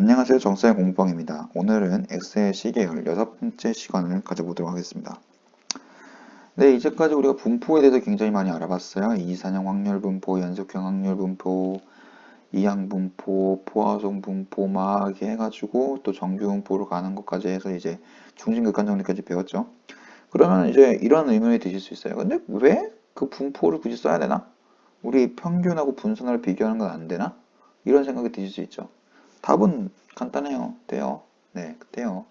안녕하세요. 정쌤 공부방입니다. 오늘은 엑셀 시계열 6번째 시간을 가져보도록 하겠습니다. 네, 이제까지 우리가 분포에 대해서 굉장히 많이 알아봤어요. 이산형 확률 분포, 연속형 확률 분포, 이항 분포, 포화송 분포 막 이렇게 해가지고 또 정규 분포로 가는 것까지 해서 이제 중심극한 정리까지 배웠죠. 그러면 이제 이런 의문이 드실 수 있어요. 근데 왜 그 분포를 굳이 써야 되나? 우리 평균하고 분산을 비교하는 건 안 되나? 이런 생각이 드실 수 있죠. 답은 간단해요. 돼요. 네, 돼요.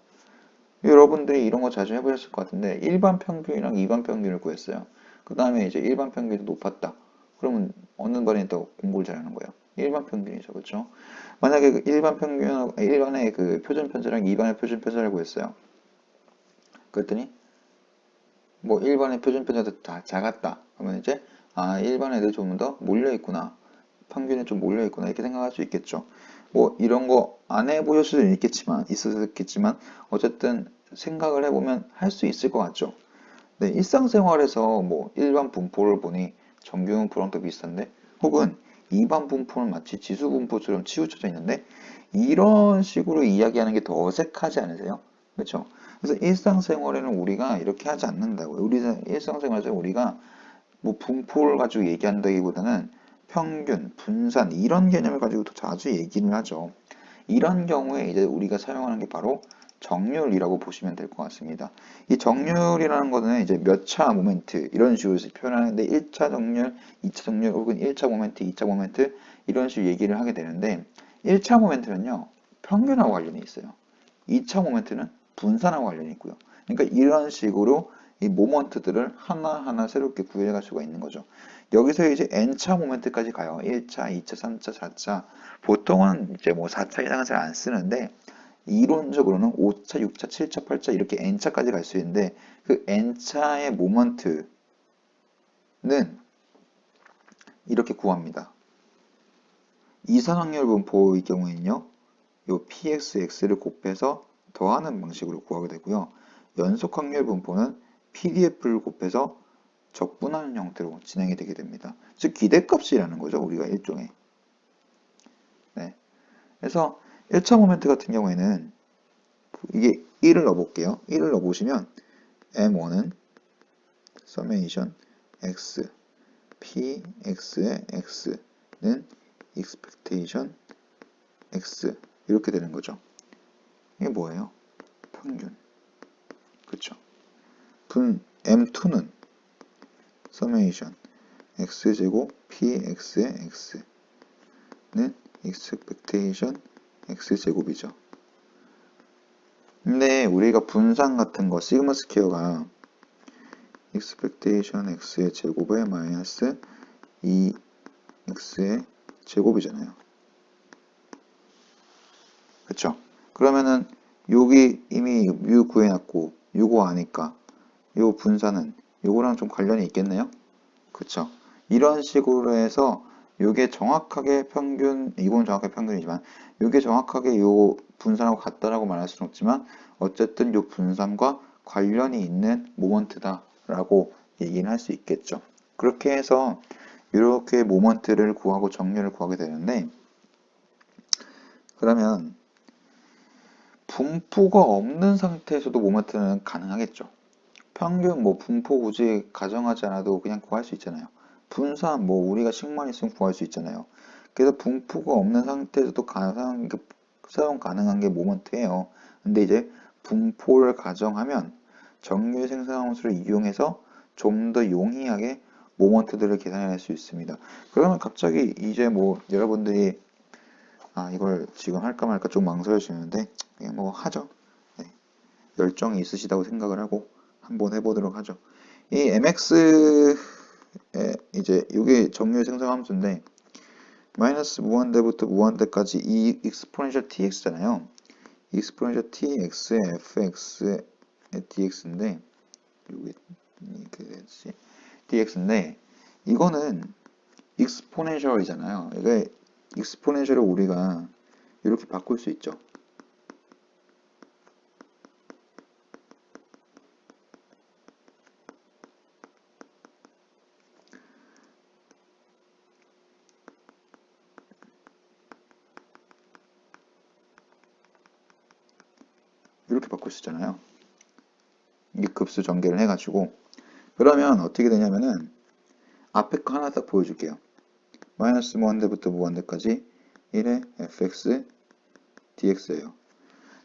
여러분들이 이런 거 자주 해보셨을 것 같은데 일반 평균이랑 이반 평균을 구했어요. 그 다음에 이제 일반 평균이 높았다. 그러면 어느 반이 더 공부를 잘하는 거예요? 일반 평균이죠, 그렇죠? 만약에 그 일반 평균, 일반의 그 표준 편차랑 이반의 표준 편차를 구했어요. 그랬더니 뭐 일반의 표준 편차도 다 작았다. 그러면 이제 일반 애들이 좀 더 몰려 있구나. 평균에 좀 몰려 있구나 이렇게 생각할 수 있겠죠. 뭐 이런 거 안 해보실 수도 있겠지만 어쨌든 생각을 해보면 할 수 있을 것 같죠. 네, 일상생활에서 뭐 일반 분포를 보니 정규 분포랑 더 비슷한데 혹은 이반 분포는 마치 지수 분포처럼 치우쳐져 있는데 이런 식으로 이야기하는 게 더 어색하지 않으세요? 그렇죠? 그래서 일상생활에는 우리가 이렇게 하지 않는다고요. 우리 일상생활에서 우리가 뭐 분포를 가지고 얘기한다기보다는 평균, 분산 이런 개념을 가지고 더 자주 얘기를 하죠. 이런 경우에 이제 우리가 사용하는 게 바로 정률이라고 보시면 될 것 같습니다. 이 정률이라는 거는 이제 몇 차 모멘트 이런 식으로 표현하는데 1차 정률, 2차 정률 혹은 1차 모멘트, 2차 모멘트 이런 식으로 얘기를 하게 되는데 1차 모멘트는요 평균하고 관련이 있어요. 2차 모멘트는 분산하고 관련이 있고요. 그러니까 이런 식으로 이 모먼트들을 하나하나 새롭게 구해갈 수가 있는 거죠. 여기서 이제 n차 모멘트까지 가요. 1차, 2차, 3차, 4차. 보통은 이제 뭐 4차 이상은 잘 안 쓰는데 이론적으로는 5차, 6차, 7차, 8차 이렇게 n차까지 갈 수 있는데 그 n차의 모먼트는 이렇게 구합니다. 이산확률 분포의 경우에는요. 요 pxx를 곱해서 더하는 방식으로 구하게 되고요. 연속 확률 분포는 pdf를 곱해서 적분하는 형태로 진행이 되게 됩니다. 즉 기대값이라는 거죠. 우리가 일종의. 네. 그래서 1차 모멘트 같은 경우에는 이게 1을 넣어볼게요. 1을 넣어보시면 m1은 summation x px의 x는 expectation x 이렇게 되는 거죠. 이게 뭐예요? 평균. 그쵸? m2는 summation x제곱 px의 x는 expectation x제곱이죠. 근데 우리가 분산 같은 거 시그마 스퀘어가 expectation x의 제곱에 마이너스 2x의 제곱이잖아요. 그쵸? 그러면은 여기 이미 뮤 구해놨고 요거 아니까 요 분산은 요거랑 좀 관련이 있겠네요? 그쵸? 이런 식으로 해서 요게 정확하게 평균, 이건 정확하게 평균이지만 요게 정확하게 요 분산하고 같다라고 말할 수는 없지만 어쨌든 요 분산과 관련이 있는 모먼트다 라고 얘기는 할 수 있겠죠. 그렇게 해서 이렇게 모먼트를 구하고 정렬을 구하게 되는데 그러면 분포가 없는 상태에서도 모먼트는 가능하겠죠. 평균 뭐 분포 굳이 가정하지 않아도 그냥 구할 수 있잖아요. 분산 뭐 우리가 식만 있으면 구할 수 있잖아요. 그래서 분포가 없는 상태에서도 사용 가능한 게 모먼트예요. 근데 이제 분포를 가정하면 정규 생성 함수를 이용해서 좀 더 용이하게 모먼트들을 계산해낼 수 있습니다. 그러면 갑자기 이제 뭐 여러분들이 이걸 지금 할까 말까 좀 망설여지는데 그냥 뭐 하죠. 네. 열정이 있으시다고 생각을 하고 한번 해보도록 하죠. 이 mx에 이제 이게 정유의 생성 함수인데 마이너스 무한대부터 무한대까지 이 exponential tx잖아요. exponential tx의 fx의 dx인데 여기 이렇게 되지 dx인데 이거는 exponential이잖아요. 이게 exponential을 우리가 이렇게 바꿀 수 있죠. 이렇게 바꿀 수 있잖아요. 이 급수 전개를 해가지고. 그러면 어떻게 되냐면은 앞에 거 하나 딱 보여줄게요. 마이너스 무한대부터 무한대까지 1의 fx dx예요.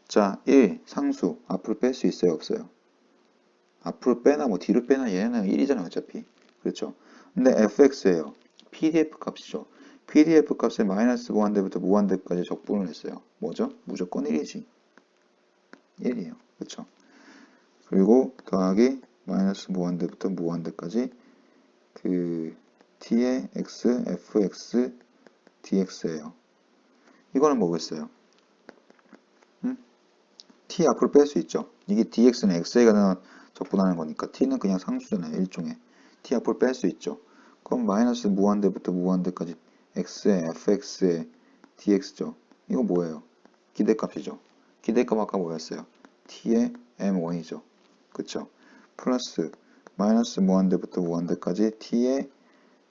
자, 1 상수 앞으로 뺄 수 있어요, 없어요? 앞으로 빼나 뭐 뒤로 빼나 얘는 1이잖아요, 어차피. 그렇죠? 근데 fx예요. pdf 값이죠. pdf 값에 마이너스 무한대부터 무한대까지 적분을 했어요. 뭐죠? 무조건 1이지. 1이에요. 그렇죠? 그리고 더하기 마이너스 무한대부터 무한대까지 그 t의 x, fx, dx예요. 이거는 뭐겠어요? t 앞으로 뺄 수 있죠. 이게 dx는 x에가 적분하는 거니까 t는 그냥 상수잖아요. 일종의. t 앞으로 뺄 수 있죠. 그럼 마이너스 무한대부터 무한대까지 x의 fx의 dx죠. 이거 뭐예요? 기대값이죠. 기대값 아까 뭐였어요? t의 m1이죠. 그쵸? 플러스 마이너스 무한대부터 무한대까지 t의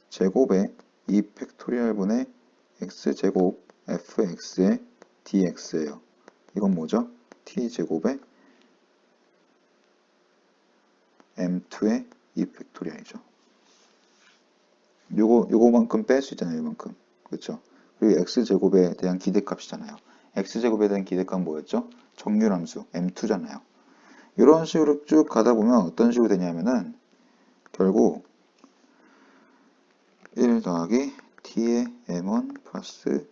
제곱에 2 팩토리얼분의 x제곱 fx의 dx예요. 이건 뭐죠? t제곱에 m2의 2 팩토리얼이죠. 요거만큼 뺄 수 있잖아요. 요만큼. 그렇죠? 그리고 x제곱에 대한 기대값이잖아요. x제곱에 대한 기대값은 뭐였죠? 정률함수 m2잖아요. 이런 식으로 쭉 가다 보면 어떤 식으로 되냐면은 결국 1 더하기 t의 m1 플러스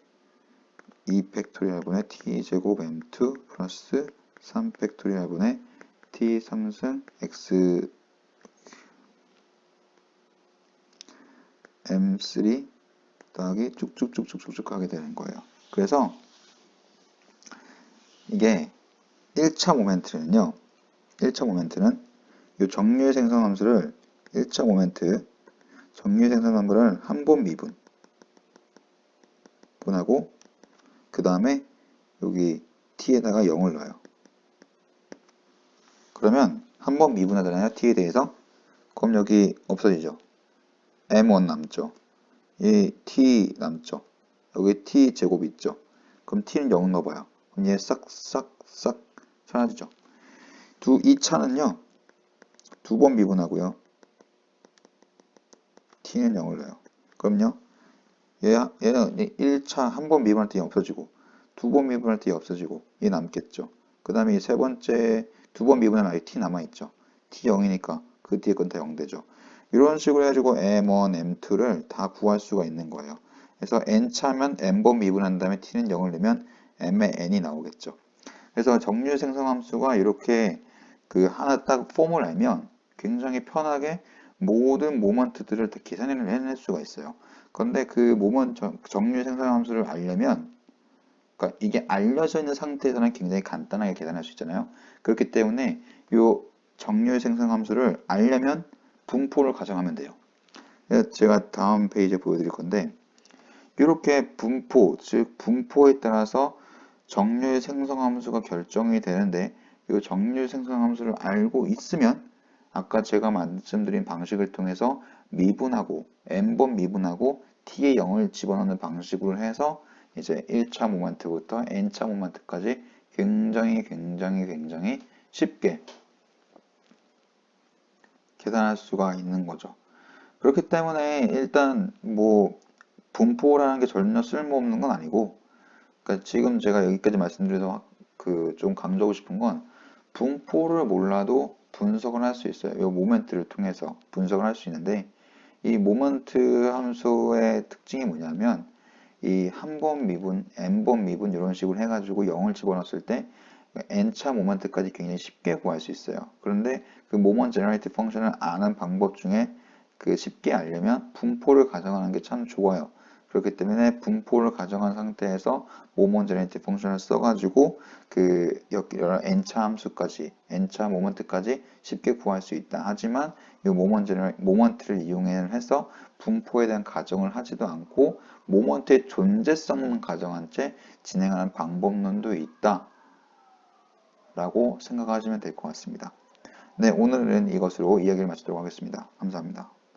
2 팩토리얼분의 t제곱 m2 플러스 3 팩토리얼분의 t3승 x m3 더하기 쭉쭉쭉쭉쭉 하게 되는 거예요. 그래서 이게 1차 모멘트는요. 1차 모멘트는 이 정류의 생성함수를 1차 모멘트 정류의 생성함수를 한 번 미분하고 그 다음에 여기 t에다가 0을 넣어요. 그러면 한 번 미분하잖아요. t에 대해서. 그럼 여기 없어지죠. m1 남죠. 이 t 남죠. 여기 t 제곱 있죠. 그럼 t는 0 넣어봐요. 그럼 얘 싹싹싹 사라지죠. 2차는요. 두 번 미분하고요. t는 0을 넣어요. 그럼요. 얘는 1차 한 번 미분할 때 없어지고 두 번 미분할 때 없어지고 얘 남겠죠. 그 다음에 세 번째 두 번 미분하면 아직 t 남아있죠. t 0이니까 그 뒤에 건 다 0 되죠. 이런 식으로 해가지고 m1, m2를 다 구할 수가 있는 거예요. 그래서 n차면 n번 미분한 다음에 t는 0을 넣으면 m의 n이 나오겠죠. 그래서 정류 생성함수가 이렇게 그 하나 딱 폼을 알면 굉장히 편하게 모든 모먼트들을 다 계산을 해낼 수가 있어요. 그런데 그 정류 생성함수를 알려면 그러니까 이게 알려져 있는 상태에서는 굉장히 간단하게 계산할 수 있잖아요. 그렇기 때문에 이 정류 생성함수를 알려면 분포를 가정하면 돼요. 제가 다음 페이지에 보여드릴 건데 이렇게 분포, 즉 분포에 따라서 정류의 생성함수가 결정이 되는데 이 정류 생성함수를 알고 있으면 아까 제가 말씀드린 방식을 통해서 미분하고 n번 미분하고 t의 0을 집어넣는 방식으로 해서 이제 1차 모멘트부터 n차 모멘트까지 굉장히 쉽게 계산할 수가 있는 거죠. 그렇기 때문에 일단 뭐 분포라는 게 전혀 쓸모없는 건 아니고 그러니까 지금 제가 여기까지 말씀드려서 그 좀 강조하고 싶은 건 분포를 몰라도 분석을 할 수 있어요. 이 모멘트를 통해서 분석을 할 수 있는데 이 모멘트 함수의 특징이 뭐냐면 이 한 번 미분, n번 미분 이런 식으로 해가지고 0을 집어넣었을 때 n차 모멘트까지 굉장히 쉽게 구할 수 있어요. 그런데 그 모먼트 제너레이트 펑션을 아는 방법 중에 그 쉽게 알려면 분포를 가정하는 게 참 좋아요. 그렇기 때문에 분포를 가정한 상태에서 모먼트 제너레이트 펑션을 써가지고 그 여러 n차 함수까지, n차 모먼트까지 쉽게 구할 수 있다. 하지만 이 모먼트를 이용해서 분포에 대한 가정을 하지도 않고 모먼트의 존재성만 가정한 채 진행하는 방법론도 있다. 라고 생각하시면 될 것 같습니다. 네, 오늘은 이것으로 이야기를 마치도록 하겠습니다. 감사합니다.